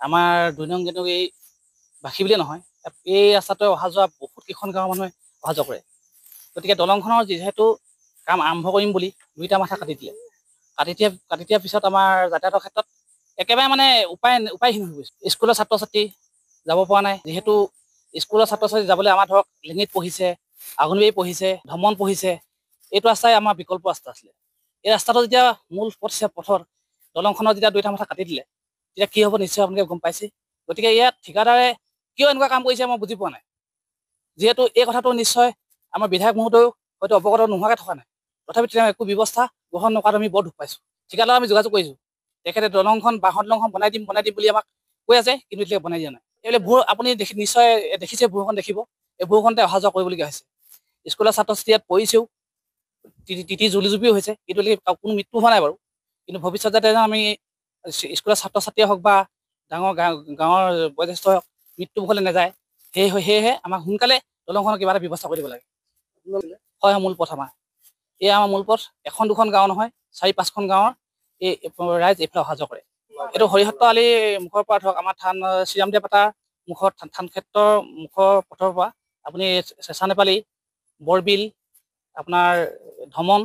আমাৰ দৈনন্দিন কিন্তু এই বাসী বুলিয়ে নহয়, এই ৰাস্তাটোৱে অহা যোৱা বহুত কেইখন গাঁৱৰ মানুহে অহা যোৱা কৰে। গতিকে দলংখনৰ যিহেতু কাম আৰম্ভ কৰিম বুলি 2টা মাথা কাটি দিলে। কাটি দিয়াৰ পিছত আমাৰ যাতায়াতৰ ক্ষেত্ৰত একেবাৰে মানে উপায়হীন হৈ গৈছে। স্কুলৰ ছাত্ৰ ছাত্ৰী যাব পৰা নাই। যিহেতু স্কুলৰ ছাত্ৰ ছাত্ৰী যাবলৈ আমাৰ ধৰক লেঙিত পঢ়িছে, আগুনবাৰী পঢ়িছে, ধমন পঢ়িছে, এইটো ৰাস্তাই আমাৰ বিকল্প ৰাস্তা আছিলে। এই ৰাস্তাটো যেতিয়া মূল পথৰ দলংখনৰ যেতিয়া 2টা মাথা কাটি দিলে, তেতিয়া কি হ'ব নিশ্চয় আপোনালোকে গম পাইছে। গতিকে ইয়াত ঠিকাদাৰে কিয় এনেকুৱা কাম কৰিছে মই বুজি পোৱা নাই। যিহেতু এই কথাটো নিশ্চয় আমাৰ বিধায়ক মহোদয়েও হয়তো অৱগত নোহোৱাকৈ থকা নাই। তথাপি তেওঁ একো ব্যৱস্থা গ্ৰহণ নকৰাত আমি বৰ দুখ পাইছোঁ। ঠিকাদাৰক আমি যোগাযোগ কৰিছোঁ, তেখেতে বাঁহৰ দলংখন বনাই দিম বুলি আমাক কৈ আছে, কিন্তু এতিয়া বনাই দিয়া নাই। এইবিলাক আপুনি নিশ্চয় দেখিছে, ভূৰখন দেখিব, এই ভূৰখনতে অহা যোৱা কৰিবলগীয়া হৈছে। স্কুলৰ ছাত্ৰ ছাত্ৰী ইয়াত পঢ়িছেও, তিতি জুলি জুপিও হৈছে, কিন্তু কোনো মৃত্যু হোৱা নাই বাৰু। কিন্তু ভৱিষ্যত যাতে আমি স্কুলৰ ছাত্ৰ ছাত্ৰীয়ে হওক বা ডাঙৰ গাঁৱৰ বয়োজ্যেষ্ঠ হওক মৃত্যু মুখলৈ নাযায়, সেয়েহে আমাক সোনকালে দলংখনৰ কিবা এটা ব্যৱস্থা কৰিব লাগে। হয়, মূল পথ আমাৰ এই মূল পথ 1-2খন গাঁও নহয়, 4-5খন গাঁৱৰ এই ৰাইজ এইফালে অহা যোৱা কৰে। এইটো হৰিহট্ট আলি মুখৰ পৰা ধৰক আমাৰ শ্ৰীৰামদেৱ পাটাৰ মুখৰ থান ক্ষেত্ৰৰ মুখৰ পথৰ পৰা আপুনি চেঁচা নেপালী, বৰবিল, আপোনাৰ ধমন,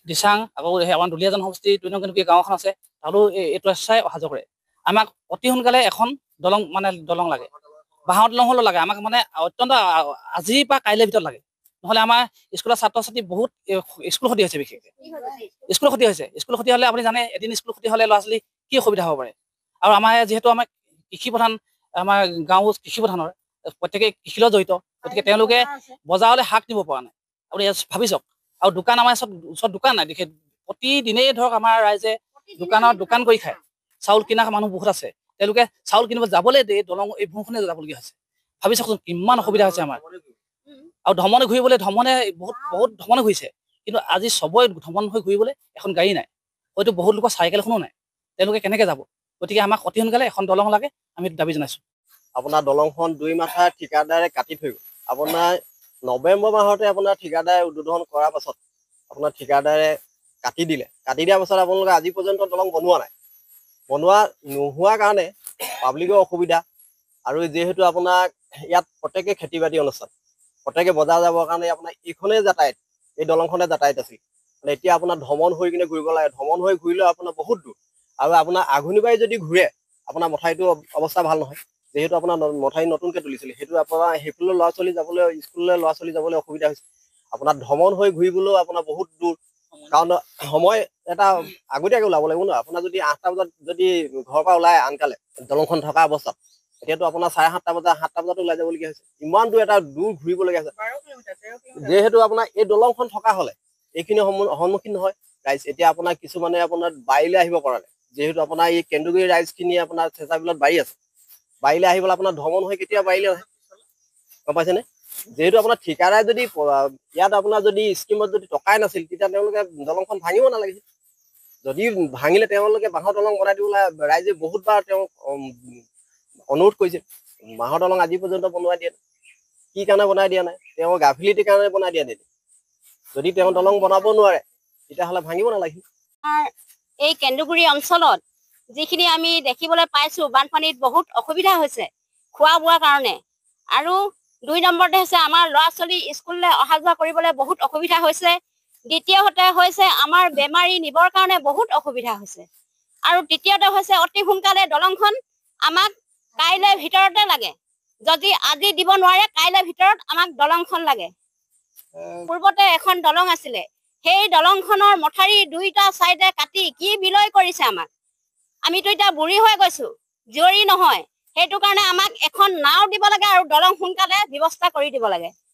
দিচাং, আকৌ আমাৰ দুলীয়াজান সমষ্টি 2 নং গাঁও এখন আছে, তাতো এইটো ৰাস্তাই অহা যোৱা কৰে। আমাক অতি সোনকালে এখন দলং লাগে, বাঁহৰ দলং হ'লেও লাগে। আমাক মানে অত্যন্ত আজিৰ পৰা কাইলৈৰ ভিতৰত লাগে, নহ'লে আমাৰ স্কুলৰ ছাত্ৰ ছাত্ৰী বহুত স্কুল ক্ষতি হৈছে। বিশেষকৈ স্কুল ক্ষতি হৈছে। স্কুল ক্ষতি হ'লে আপুনি জানে, এদিন স্কুল ক্ষতি হ'লে ল'ৰা ছোৱালী কি অসুবিধা হ'ব পাৰে। আৰু আমাৰ যিহেতু আমাৰ কৃষি প্ৰধান, আমাৰ গাঁও কৃষি প্ৰধানৰ, প্ৰত্যেকেই কৃষিৰ লগত জড়িত। গতিকে তেওঁলোকে বজাৰলৈ শাক নিব পৰা নাই, আপুনি ভাবি চাওক। আৰু দোকান আমাৰ ওচৰত দোকান নাই। প্ৰতিদিনেই ধৰক আমাৰ ৰাইজে দোকান কৰি খায়। চাউল কিনা মানুহ বহুত আছে, তেওঁলোকে চাউল কিনিব যাবলৈ এই ভূৰখনে যাবলগীয়া হৈছে। ভাবি চাওকচোন কিমান অসুবিধা হৈছে আমাৰ। আৰু ধমনে বহুত ধমনে ঘূৰিছে, কিন্তু আজি চবৰে ধমন হৈ ঘূৰিবলৈ এখন গাড়ী নাই, হয়তো বহুত লোকৰ চাইকেল এখনো নাই। তেওঁলোকে কেনেকৈ যাব? গতিকে আমাক অতি সোনকালে এখন দলং লাগে, আমি দাবী জনাইছোঁ। আপোনাৰ দলংখন 2 মাথা ঠিকাদাৰে কাটি থৈ গ'ল। আপোনাৰ নৱেম্বৰ মাহতে আপোনাৰ ঠিকাদাৰে উদ্বোধন কৰাৰ পাছত আপোনাৰ ঠিকাদাৰে কাটি দিলে। কাটি দিয়াৰ পাছত আপোনালোকে আজি পৰ্যন্ত দলং বনোৱা নাই। বনোৱা নোহোৱাৰ কাৰণে পাব্লিকৰ অসুবিধা, আৰু যিহেতু আপোনাৰ ইয়াত প্ৰত্যেকে খেতি বাতি অনুষ্ঠান, প্ৰত্যেকে বজাৰ যাবৰ কাৰণে আপোনাৰ এইখনেই যাতায়াত, এই দলংখনে যাতায়াত আছিল। এতিয়া আপোনাৰ ধমন হৈ কিনে ঘূৰিব লাগে। ধমন হৈ ঘূৰিলেও আপোনাৰ বহুত দূৰ, আৰু আপোনাৰ আঘুনিবাৰী যদি ঘূৰে আপোনাৰ মথাউৰিটো অৱস্থা ভাল নহয়। যিহেতু আপোনাৰ মথাউৰি নতুনকৈ তুলিছিলে, সেইটো আপোনাৰ সেইফালে ল'ৰা ছোৱালী যাবলৈ, স্কুললৈ ল'ৰা ছোৱালী যাবলৈ অসুবিধা হৈছে। আপোনাৰ ধমন হৈ ঘূৰিবলৈও আপোনাৰ বহুত দূৰ, কাৰণ সময় এটা আগতীয়াকৈ ওলাব লাগিব ন। আপোনাৰ যদি 8টা বজাত যদি ঘৰৰ পৰা ওলাই আনকালে দলংখন থকা অৱস্থাত, এতিয়াতো আপোনাৰ 7:30 বজাত 7টা বজাত ওলাই যাবলগীয়া হৈছে। ইমান দূৰ এটা দূৰ ঘূৰিবলগীয়া হৈছে। যিহেতু আপোনাৰ এই দলংখন থকা হ'লে এইখিনি সন্মুখীন নহয় ৰাইজ। এতিয়া আপোনাৰ কিছুমানে আপোনাৰ বাৰীলৈ আহিব পৰা নাই, যিহেতু আপোনাৰ এই কেন্দুগুৰি ৰাইজখিনি আপোনাৰ চেঁচাবিলত বাৰী আছে। বাৰীলৈ আহিবলৈ আপোনাৰ ধমন হৈ কেতিয়া বাৰীলৈ আহে, গম পাইছেনে? যিহেতু আপোনাৰ ঠিকাদাৰে যদি ইয়াত আপোনাৰ যদি স্কিমত যদি টকাই নাছিল, তেতিয়া তেওঁলোকে দলংখন ভাঙিব নালাগিছিল। যদি ভাঙিলে তেওঁলোকে বাঁহৰ দলং বনাই দিবলৈ ৰাইজে বহুতবাৰ তেওঁক অনুৰোধ কৰিছিল। বাঁহৰ দলং আজি পৰ্যন্ত বনোৱাই দিয়া নাই। কি কাৰণে বনাই দিয়া নাই? তেওঁ গাফিলতিৰ কাৰণে বনাই দিয়া নাই। যদি তেওঁ দলং বনাব নোৱাৰে, তেতিয়াহ'লে ভাঙিব নালাগিছিল। এই কেন্দুগুৰি অঞ্চলত যিখিনি আমি দেখিবলৈ পাইছোঁ, বানপানীত বহুত অসুবিধা হৈছে খোৱা বোৱাৰ কাৰণে। আৰু 2 নম্বৰতে হৈছে আমাৰ ল'ৰা ছোৱালী স্কুললৈ অহা যোৱা কৰিবলৈ বহুত অসুবিধা হৈছে। দ্বিতীয়তে হৈছে আমাৰ বেমাৰী নিবৰ কাৰণে বহুত অসুবিধা হৈছে। আৰু তৃতীয়তে হৈছে অতি সোনকালে দলংখন আমাক কাইলৈ ভিতৰতে লাগে। যদি আজি দিব নোৱাৰে, কাইলৈ ভিতৰত আমাক দলংখন লাগে। পূৰ্বতে এখন দলং আছিলে, সেই দলংখনৰ মথাউৰি 2টা চাইডে কাটি কি বিলয় কৰিছে আমাক। আমিতো এতিয়া বুঢ়ী হৈ গৈছো, জীয়ৰী নহয়। সেইটো কাৰণে আমাক এখন নাও দিব লাগে আৰু দলং সোনকালে ব্যৱস্থা কৰি দিব লাগে।